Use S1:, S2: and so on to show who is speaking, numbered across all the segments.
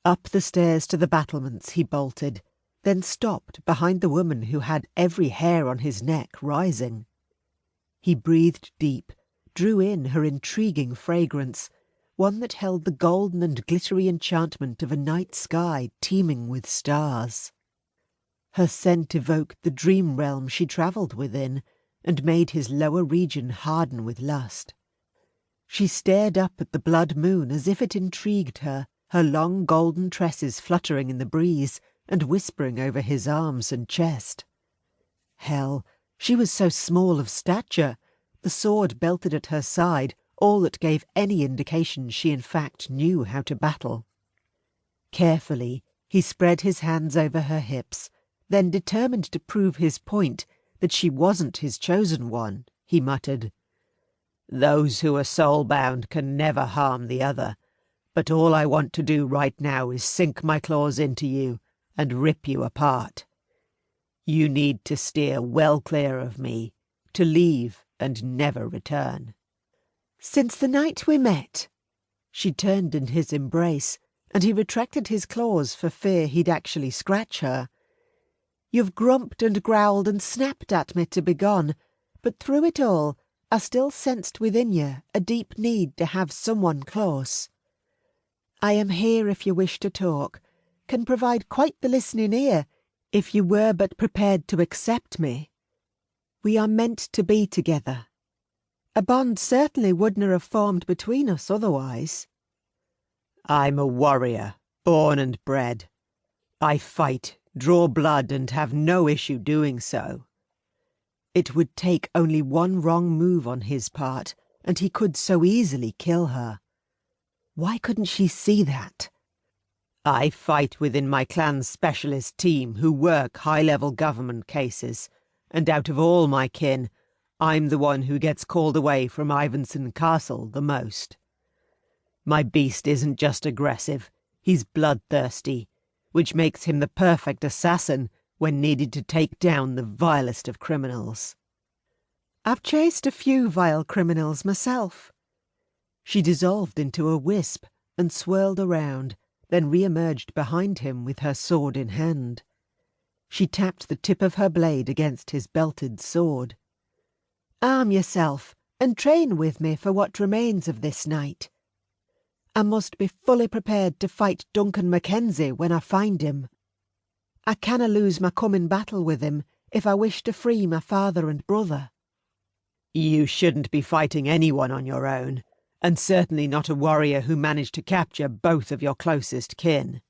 S1: Up the stairs to the battlements he bolted, then stopped behind the woman who had every hair on his neck rising. He breathed deep, drew in her intriguing fragrance, one that held the golden and glittery enchantment of a night sky teeming with stars. Her scent evoked the dream realm she travelled within, and made his lower region harden with lust. She stared up at the blood moon as if it intrigued her, her long golden tresses fluttering in the breeze and whispering over his arms and chest. Hell, she was so small of stature, the sword belted at her side, all that gave any indication she in fact knew how to battle. Carefully, he spread his hands over her hips, then determined to prove his point that she wasn't his chosen one, he muttered. "Those who are soul-bound can never harm the other, but all I want to do right now is sink my claws into you and rip you apart. You need to steer well clear of me, to leave and never return." "Since the night we met." She turned in his embrace, and he retracted his claws for fear he'd actually scratch her. "You've grumped and growled and snapped at me to be gone, but through it all I still sensed within you a deep need to have someone close. I am here if you wish to talk, can provide quite the listening ear if you were but prepared to accept me. We are meant to be together. A bond certainly wouldn't have formed between us otherwise." "I'm a warrior, born and bred. I fight, draw blood, and have no issue doing so." It would take only one wrong move on his part, and he could so easily kill her. Why couldn't she see that? "I fight within my clan's specialist team who work high-level government cases, and out of all my kin, I'm the one who gets called away from Ivanson Castle the most. My beast isn't just aggressive, he's bloodthirsty, which makes him the perfect assassin when needed to take down the vilest of criminals." "I've chased a few vile criminals myself." She dissolved into a wisp and swirled around, then re-emerged behind him with her sword in hand. She tapped the tip of her blade against his belted sword. "Arm yourself and train with me for what remains of this night. I must be fully prepared to fight Duncan Mackenzie when I find him. I canna lose my coming battle with him if I wish to free my father and brother." "You shouldn't be fighting anyone on your own, and certainly not a warrior who managed to capture both of your closest kin."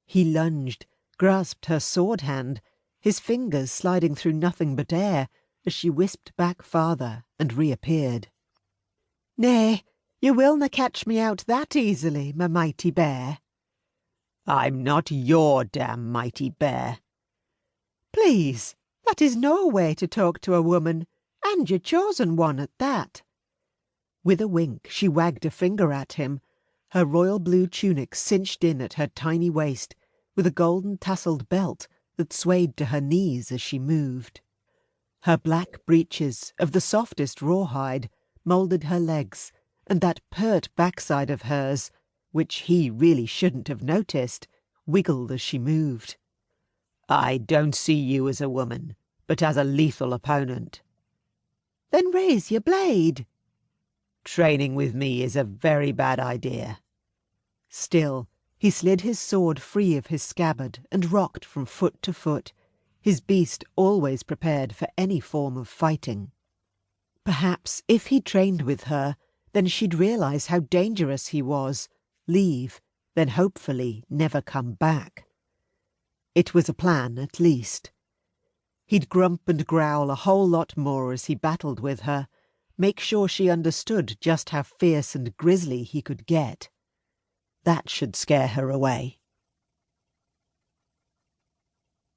S1: He lunged, grasped her sword hand, his fingers sliding through nothing but air as she wisped back farther and reappeared. "Nay, you willna catch me out that easily, my mighty bear." "I'm not your damn mighty bear." "Please, that is no way to talk to a woman, and your chosen one at that." With a wink she wagged a finger at him, her royal blue tunic cinched in at her tiny waist, with a golden tasselled belt that swayed to her knees as she moved. Her black breeches, of the softest rawhide, moulded her legs, and that pert backside of hers, which he really shouldn't have noticed, wiggled as she moved. "I don't see you as a woman, but as a lethal opponent." "Then raise your blade." "Training with me is a very bad idea." Still, he slid his sword free of his scabbard and rocked from foot to foot, his beast always prepared for any form of fighting. Perhaps if he trained with her, then she'd realise how dangerous he was, leave, then hopefully never come back. It was a plan, at least. He'd grump and growl a whole lot more as he battled with her, make sure she understood just how fierce and grisly he could get. That should scare her away.